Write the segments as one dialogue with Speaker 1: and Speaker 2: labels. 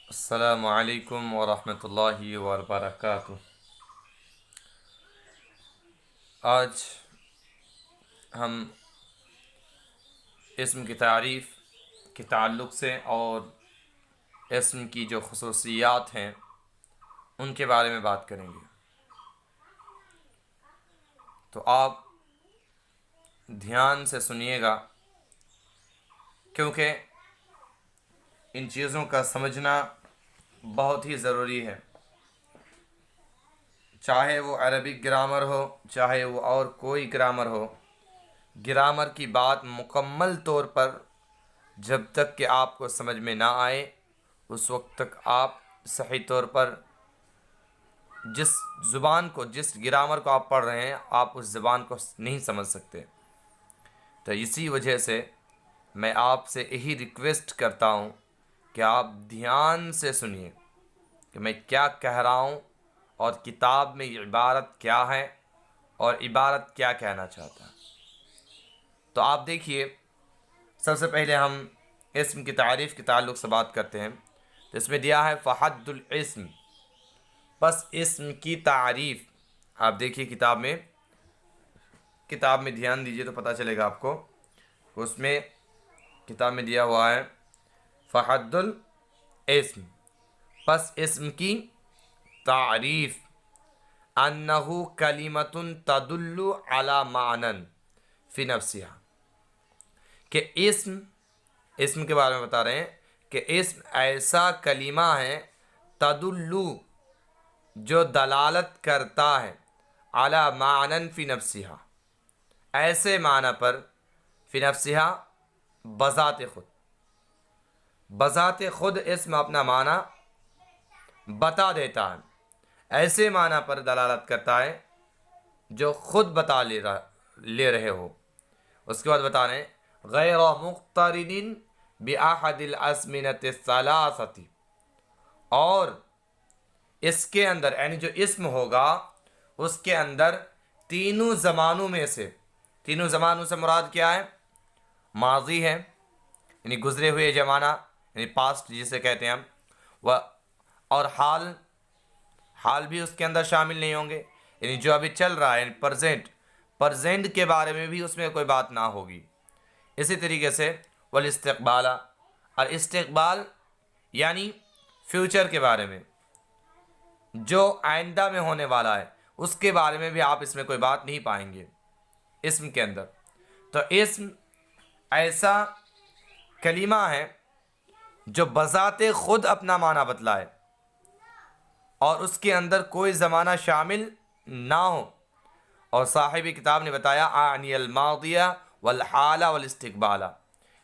Speaker 1: السلام علیکم ورحمۃ اللہ وبرکاتہ۔ آج ہم اسم کی تعریف کے تعلق سے اور اسم کی جو خصوصیات ہیں ان کے بارے میں بات کریں گے، تو آپ دھیان سے سنیے گا، کیونکہ ان چیزوں کا سمجھنا بہت ہی ضروری ہے، چاہے وہ عربک گرامر ہو، چاہے وہ اور کوئی گرامر ہو۔ گرامر کی بات مکمل طور پر جب تک کہ آپ کو سمجھ میں نہ آئے، اس وقت تک آپ صحیح طور پر جس گرامر کو آپ پڑھ رہے ہیں، آپ اس زبان کو نہیں سمجھ سکتے۔ تو اسی وجہ سے میں آپ سے یہی ریکویسٹ کرتا ہوں کہ آپ دھیان سے سنیے کہ میں کیا کہہ رہا ہوں، اور کتاب میں یہ عبارت کیا ہے اور عبارت کیا کہنا چاہتا ہے۔ تو آپ دیکھیے، سب سے پہلے ہم اسم کی تعریف کے تعلق سے بات کرتے ہیں۔ تو اس میں دیا ہے فحد الاسم، بس اسم کی تعریف۔ آپ دیکھیے کتاب میں دھیان دیجیے تو پتہ چلے گا آپ کو، اس میں کتاب میں دیا ہوا ہے فحد الاسم، بس اسم کی تعریف، انہو کلمۃ تدل علی معنی فی نفسہا، کہ اسم کے بارے میں بتا رہے ہیں کہ اسم ایسا کلمہ ہے تدلو، جو دلالت کرتا ہے، علی معنی فی نفسہا، ایسے معنی پر، فی نفسہا بذات خود اسم اپنا معنی بتا دیتا ہے، ایسے معنی پر دلالت کرتا ہے جو خود بتا لے رہے ہو۔ اس کے بعد بتا رہے ہیں غیر مقترن باحد الازمنۃ الثلاثۃ، اور اس کے اندر یعنی جو اسم ہوگا اس کے اندر تینوں زمانوں میں سے، تینوں زمانوں سے مراد کیا ہے؟ ماضی ہے، یعنی گزرے ہوئے زمانہ، یعنی پاسٹ جسے کہتے ہیں ہم، اور حال بھی اس کے اندر شامل نہیں ہوں گے، یعنی جو ابھی چل رہا ہے، یعنی پرزینٹ کے بارے میں بھی اس میں کوئی بات نہ ہوگی۔ اسی طریقے سے والاستقبال، اور استقبال یعنی فیوچر کے بارے میں، جو آئندہ میں ہونے والا ہے، اس کے بارے میں بھی آپ اس میں کوئی بات نہیں پائیں گے اسم کے اندر۔ تو اسم ایسا کلمہ ہے جو بذات خود اپنا معنی بتلائے اور اس کے اندر کوئی زمانہ شامل نہ ہو۔ اور صاحب کتاب نے بتایا اعنی الماضیہ والحال والاستقبال،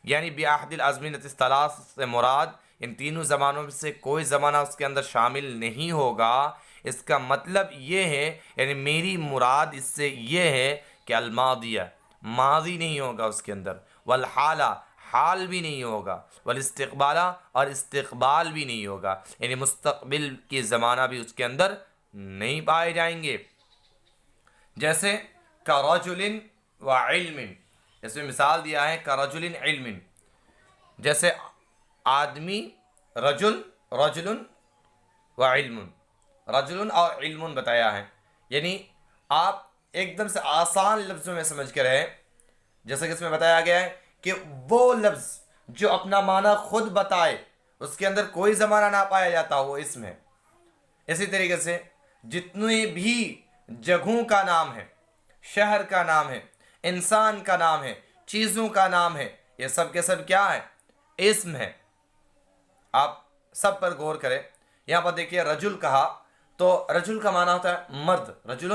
Speaker 1: یعنی بعہد الازمنۃ الثلاث سے مراد ان تینوں زمانوں میں سے کوئی زمانہ اس کے اندر شامل نہیں ہوگا۔ اس کا مطلب یہ ہے، یعنی میری مراد اس سے یہ ہے کہ الماضیہ، ماضی نہیں ہوگا اس کے اندر، والحال، حال بھی نہیں ہوگا، والاستقبال، اور استقبال بھی نہیں ہوگا، یعنی مستقبل کی زمانہ بھی اس کے اندر نہیں پائے جائیں گے۔ جیسے کرجل و علم، اس میں مثال دیا ہے کرجل علم، جیسے آدمی، رجل و علم، رجل اور علم بتایا ہے، یعنی آپ ایک دم سے آسان لفظوں میں سمجھ کے رہے، جیسا کہ اس میں بتایا گیا ہے کہ وہ لفظ جو اپنا معنی خود بتائے، اس کے اندر کوئی زمانہ نہ پایا جاتا، وہ اسم ہے۔ اسی طریقے سے جتنے بھی جگہوں کا نام ہے، شہر کا نام ہے، انسان کا نام ہے، چیزوں کا نام ہے، یہ سب کے سب کیا ہے؟ اسم ہے۔ آپ سب پر غور کریں، یہاں پر دیکھیے رجل کہا تو رجل کا معنی ہوتا ہے مرد، رجل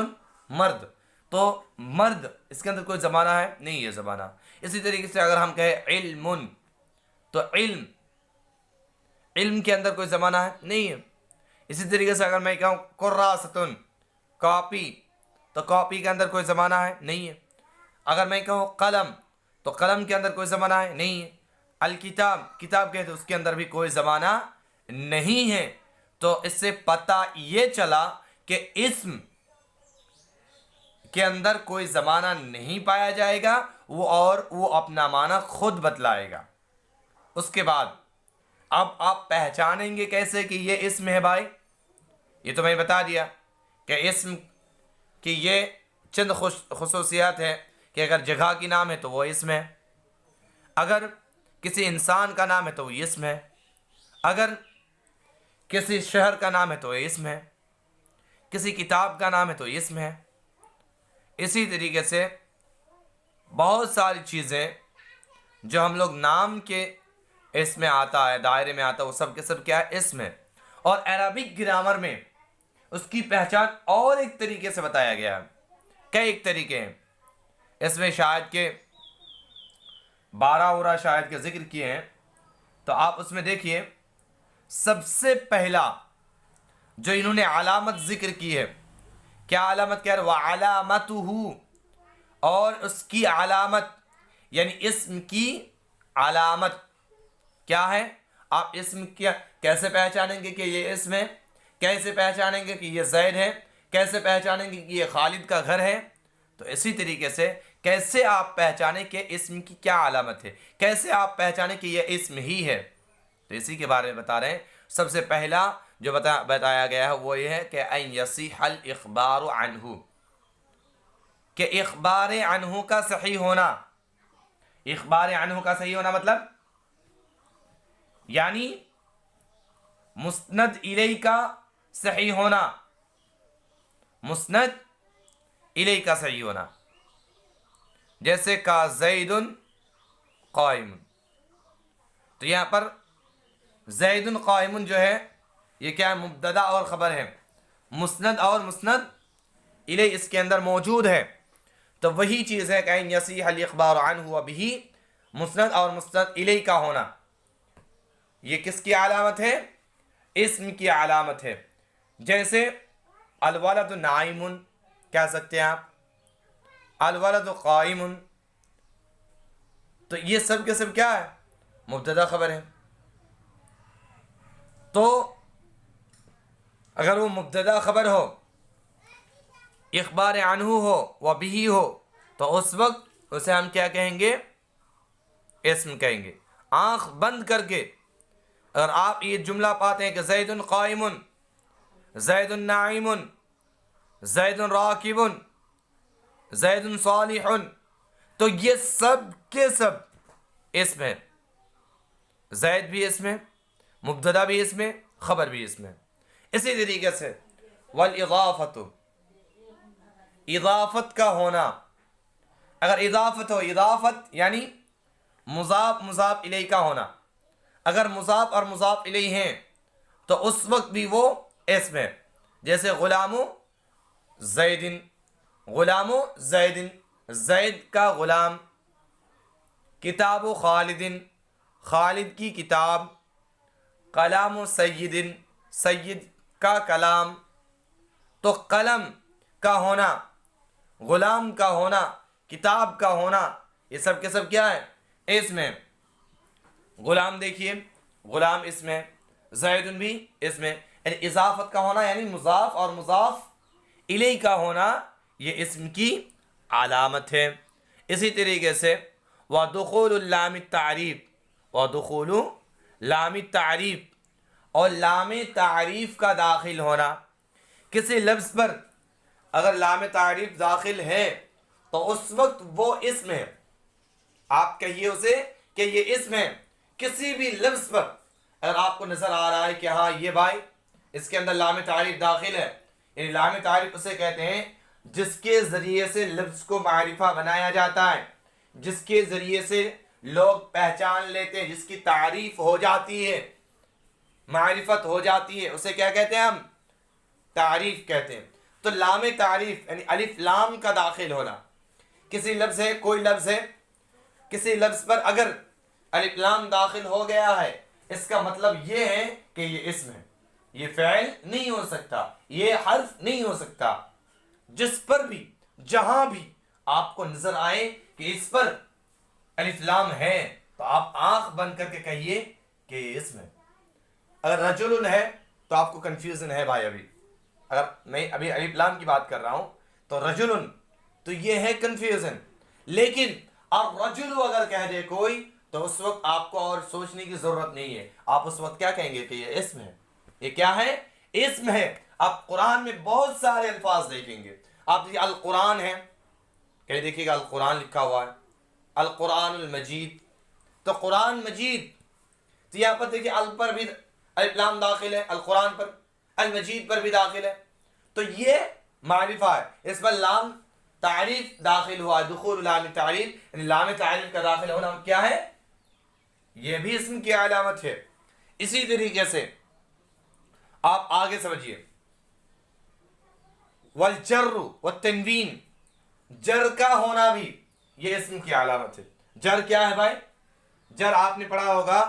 Speaker 1: مرد، تو مرد اس کے اندر کوئی زمانہ ہے نہیں، یہ زمانہ۔ اسی طریقے سے اگر ہم کہیں علم، تو علم کے اندر کوئی زمانہ ہے نہیں ہے۔ اسی طریقے سے اگر میں کہوں کراستن، کاپی، تو کاپی کے اندر کوئی زمانہ ہے نہیں ہے۔ اگر میں کہوں قلم، تو قلم کے اندر کوئی زمانہ ہے نہیں ہے۔ الکتاب، کتاب کہتے اس کے اندر بھی کوئی زمانہ نہیں ہے۔ تو اس سے پتہ یہ چلا کہ اسم کے اندر کوئی زمانہ نہیں پایا جائے گا، وہ اپنا معنی خود بتلائے گا۔ اس کے بعد اب آپ پہچانیں گے کیسے کہ یہ اسم ہے بھائی؟ یہ تو میں نے بتا دیا کہ اسم کی یہ چند خصوصیات ہے کہ اگر جگہ کی نام ہے تو وہ اسم ہے، اگر کسی انسان کا نام ہے تو وہ اسم ہے، اگر کسی شہر کا نام ہے تو وہ اسم ہے، کسی کتاب کا نام ہے تو اسم ہے۔ اسی طریقے سے بہت ساری چیزیں جو ہم لوگ نام کے اس میں آتا ہے، دائرے میں آتا ہے، وہ سب کے سب کیا ہے؟ اسم ہے۔ اور عربک گرامر میں اس کی پہچان اور ایک طریقے سے بتایا گیا ہے۔ کئی ایک طریقے ہیں، اس میں شاید کہ 12 شاید کے ذکر کیے ہیں، تو آپ اس میں دیکھیے سب سے پہلا جو انہوں نے علامت ذکر کی ہے، کیا علامت کہہ رہے؟ وَعَلَامَتُهُ، اور اس کی علامت یعنی اسم کی علامت کیا ہے؟ آپ اسم کیا کیسے پہچانیں گے کہ یہ اسم ہے؟ کیسے پہچانیں گے کہ یہ زید ہے؟ کیسے پہچانیں گے کہ یہ خالد کا گھر ہے؟ تو اسی طریقے سے کیسے آپ پہچانیں کہ اسم کی کیا علامت ہے، کیسے آپ پہچانیں کہ یہ اسم ہی ہے، تو اسی کے بارے میں بتا رہے ہیں۔ سب سے پہلا جو بتایا گیا ہے وہ یہ ہے کہ ان یصح الاخبار عنہ، کہ اخبار عنہ کا صحیح ہونا۔ اخبار عنہ کا صحیح ہونا مطلب یعنی مسند الیہ کا صحیح ہونا، مسند الیہ کا صحیح ہونا، جیسے کا زید قائم، تو یہاں پر زید قائم جو ہے یہ کیا ہے؟ مبتدا اور خبر ہے، مسند اور مسند الیہ اس کے اندر موجود ہے، تو وہی چیز ہے کہ ان یصح الاخبار عنہ بہ، مسند اور مسند الیہ کا ہونا، یہ کس کی علامت ہے؟ اسم کی علامت ہے۔ جیسے الولد نائم کہہ سکتے ہیں آپ، الولد قائم، تو یہ سب کے سب کیا ہے؟ مبتدا خبر ہے۔ تو اگر وہ مبتدا خبر ہو، اخبار عنہ ہو و بھی ہو، تو اس وقت اسے ہم کیا کہیں گے؟ اسم کہیں گے۔ آنکھ بند کر کے اگر آپ یہ جملہ پاتے ہیں کہ زید قائم، زید نائم، زید راکب، زید صالح، تو یہ سب کے سب اسم ہے۔ زید بھی اسم ہے، مبتدا بھی اسم ہے، خبر بھی اسم ہے۔ اسی طریقے سے والاضافت، اضافت کا ہونا، اگر اضافت ہو، اضافت یعنی مضاف مضاف الیہ کا ہونا، اگر مضاف اور مضاف الیہ ہیں تو اس وقت بھی وہ اسم ہے۔ جیسے غلام زید، غلام زید، زید کا غلام، کتاب خالد، خالد کی کتاب، کلام سید، سید کا کلام، تو قلم کا ہونا، غلام کا ہونا، کتاب کا ہونا، یہ سب کے سب کیا ہے؟ اسم ہے۔ غلام دیکھیے، غلام اسم ہے، زید بھی اسم ہے، یعنی اضافت کا ہونا یعنی مضاف اور مضاف الیہ کا ہونا یہ اسم کی علامت ہے۔ اسی طریقے سے وَدُخُولُ لام التعریف، وَدُخُولُ لام التعریف، اور لام تعریف کا داخل ہونا۔ کسی لفظ پر اگر لام تعریف داخل ہے تو اس وقت وہ اسم ہے، آپ کہیے اسے کہ یہ اسم ہے۔ کسی بھی لفظ پر اگر آپ کو نظر آ رہا ہے کہ ہاں یہ بھائی اس کے اندر لام تعریف داخل ہے، یعنی لام تعریف اسے کہتے ہیں جس کے ذریعے سے لفظ کو معرفہ بنایا جاتا ہے، جس کے ذریعے سے لوگ پہچان لیتے ہیں، جس کی تعریف ہو جاتی ہے، معرفت ہو جاتی ہے، اسے کیا کہتے ہیں؟ ہم تعریف کہتے ہیں۔ تو لام تعریف یعنی الف لام کا داخل ہونا، کسی لفظ ہے، کوئی لفظ ہے، کسی لفظ پر اگر الف لام داخل ہو گیا ہے اس کا مطلب یہ ہے کہ یہ اسم ہے، یہ فعل نہیں ہو سکتا، یہ حرف نہیں ہو سکتا۔ جس پر بھی جہاں بھی آپ کو نظر آئے کہ اس پر الف لام ہے تو آپ آنکھ بند کر کے کہیے کہ یہ اسم ہے۔ اگر رجل ہے تو آپ کو کنفیوژن ہے بھائی، اگر میں ابھی الف لام کی بات کر رہا ہوں تو رجل تو یہ ہے کنفیوژن، لیکن الرجل اگر کہہ دے کوئی تو اس وقت آپ کو اور سوچنے کی ضرورت نہیں ہے، آپ اس وقت کیا کہیں گے کہ یہ اسم ہے، یہ کیا ہے، اسم ہے۔ آپ قرآن میں بہت سارے الفاظ دیکھیں گے، آپ دیکھیے القرآن ہے، کہیں دیکھیے گا القرآن لکھا ہوا ہے، القرآن المجید، تو قرآن مجید، تو یہاں پر دیکھیے ال پر بھی الف لام داخل ہے، القرآن پر، المجید پر بھی داخل ہے، تو یہ معرفہ ہے، اس پر لام تعریف داخل ہوا، دخول لام تعریف، یعنی لام تعریف کا داخل ہونا کیا ہے، یہ بھی اسم کی علامت ہے۔ اسی طریقے سے آپ آگے سمجھیے، والجر والتنوین، جر کا ہونا بھی یہ اسم کی علامت ہے۔ جر کیا ہے بھائی؟ جر آپ نے پڑھا ہوگا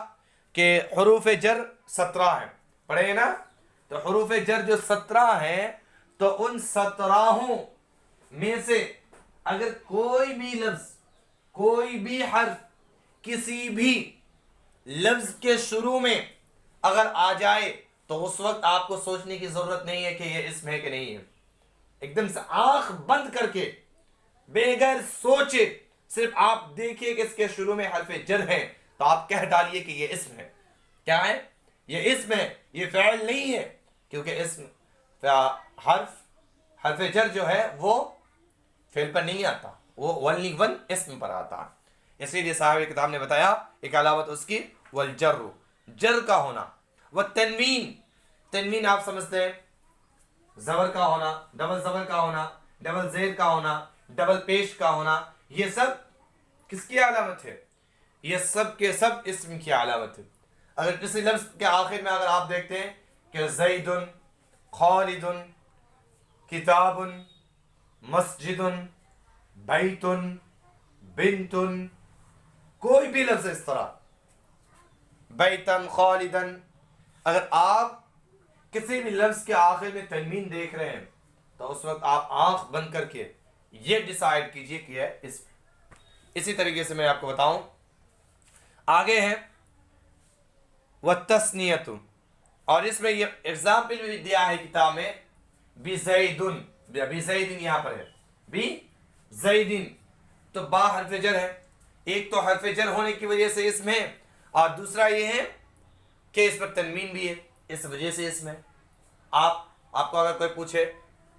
Speaker 1: کہ حروف جر 17 ہیں، پڑھے ہیں نا؟ تو حروف جر جو 17 ہیں، تو ان 17 میں سے اگر کوئی بھی لفظ، کوئی بھی حرف کسی بھی لفظ کے شروع میں اگر آ جائے تو اس وقت آپ کو سوچنے کی ضرورت نہیں ہے کہ یہ اسم ہے کہ نہیں ہے، ایک دم سے آنکھ بند کر کے بغیر سوچے صرف آپ دیکھیے کہ اس کے شروع میں حرف جر ہے تو آپ کہہ ڈالیے کہ یہ اسم ہے۔ کیا ہے؟ یہ اسم ہے، یہ فعل نہیں ہے، کیونکہ اسم حرف جر جو ہے وہ فعل پر نہیں آتا، وہ only one اسم پر آتا ہے۔ اسی لیے صاحب کتاب نے بتایا ایک علامت اس کی والجر، جر کا ہونا، والتنوین، تنوین آپ سمجھتے ہیں زبر کا ہونا، ڈبل زبر کا ہونا، ڈبل زیر کا ہونا، ڈبل پیش کا ہونا، یہ سب کس کی علامت ہے؟ یہ سب کے سب اسم کی علامت ہے۔ اگر کسی لفظ کے آخر میں اگر آپ دیکھتے ہیں کہ زید، خالد، کتاب، مسجد، بیت، بنت، کوئی بھی لفظ اس طرح، بیتن، خالدن، اگر آپ کسی بھی لفظ کے آخر میں تنوین دیکھ رہے ہیں تو اس وقت آپ آنکھ بند کر کے یہ ڈیسائیڈ کیجئے کہ یہ اسم۔ اسی طریقے سے میں آپ کو بتاؤں، آگے ہے والتثنیۃ، اور اس میں یہ ایگزامپل بھی دیا ہے کتاب میں، بزیدن، بزیدن یہاں پر ہے، بزیدن، تو با حرف جر ہے، ایک تو حرف جر ہونے کی وجہ سے اسم ہے، اور دوسرا یہ ہے کہ اس پر تنوین بھی ہے، اس وجہ سے اسم ہے۔ آپ کو اگر کوئی پوچھے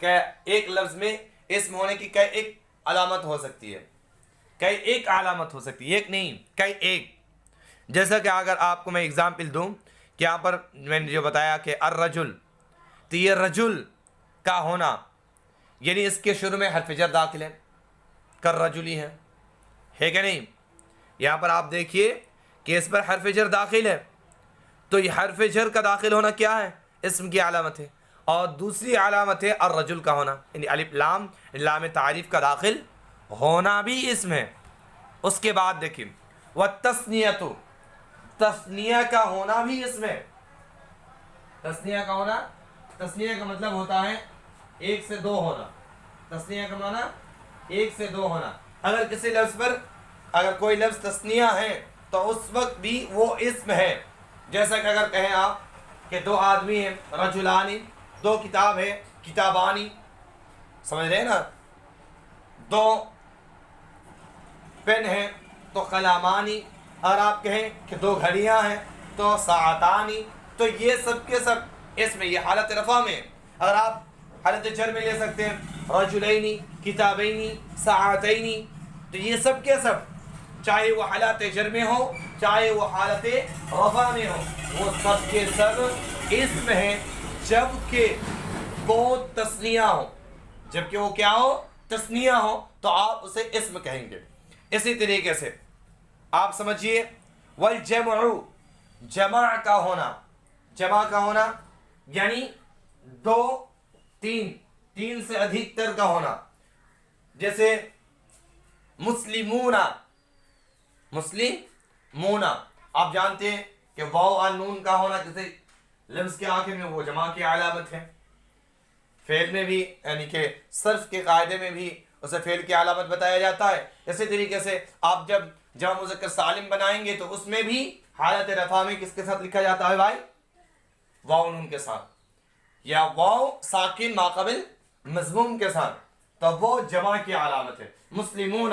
Speaker 1: کہ ایک لفظ میں اسم ہونے کی کئی ایک علامت ہو سکتی ہے، کئی ایک علامت ہو سکتی ہے، ایک نہیں، کئی ایک، جیسا کہ اگر آپ کو میں اگزامپل دوں کہ یہاں پر میں نے جو بتایا کہ الرجل، تو یہ رجل کا ہونا یعنی اس کے شروع میں حرف جر داخل ہے، کر رجلی ہے کہ نہیں؟ یہاں پر آپ دیکھیے کہ اس پر حرف جر داخل ہے، تو یہ حرف جر کا داخل ہونا کیا ہے؟ اسم کی علامت ہے۔ اور دوسری علامت ہے الرجل کا ہونا، یعنی الف لام، لام تعریف کا داخل ہونا بھی اسم ہے۔ اس کے بعد دیکھیں والتثنیۃ، تثنیہ کا ہونا بھی اسم ہے۔ تثنیہ کا ہونا، تثنیہ کا مطلب ہوتا ہے ایک سے دو ہونا، تثنیہ کا معنی ایک سے دو ہونا۔ اگر کسی لفظ پر اگر کوئی لفظ تثنیہ ہے تو اس وقت بھی وہ اسم ہے، جیسا کہ اگر کہیں آپ کہ دو آدمی ہیں، رجلانی، دو کتاب ہے، کتابانی، سمجھ رہے ہیں نا، دو پین ہیں تو قلمانی، اور آپ کہیں کہ دو گھڑیاں ہیں تو ساعتانی، تو یہ سب کے سب اسم، یہ حالت رفع میں۔ اگر آپ حالت جر میں لے سکتے ہیں رجلینی، کتابینی، ساعتینی، تو یہ سب کے سب چاہے وہ حالت جر میں ہو چاہے وہ حالت رفع میں ہو، وہ سب کے سب اسم ہیں، جبکہ وہ تثنیہ ہو، جبکہ وہ کیا ہو؟ تثنیہ ہو، تو آپ اسے اسم کہیں گے۔ اسی طریقے سے آپ سمجھیے والجمع، جمع کا ہونا، جمع کا ہونا یعنی دو، تین سے ادھک تر کا ہونا، جیسے مسلمون، مسلمون، آپ جانتے ہیں کہ واو اور نون کا ہونا کسی لفظ کے آخر میں وہ جمع کی علامت ہے، فعل میں بھی یعنی کہ صرف کے قاعدے میں بھی اسے فعل کی علامت بتایا جاتا ہے۔ اسی طریقے سے آپ جب جمع مذکر سالم بنائیں گے تو اس میں بھی حالت رفع میں کس کے ساتھ لکھا جاتا ہے بھائی؟ واو نون کے ساتھ، یا واو ساکن ماقبل مضموم کے ساتھ، تو وہ جمع کی علامت ہے۔ مسلمون،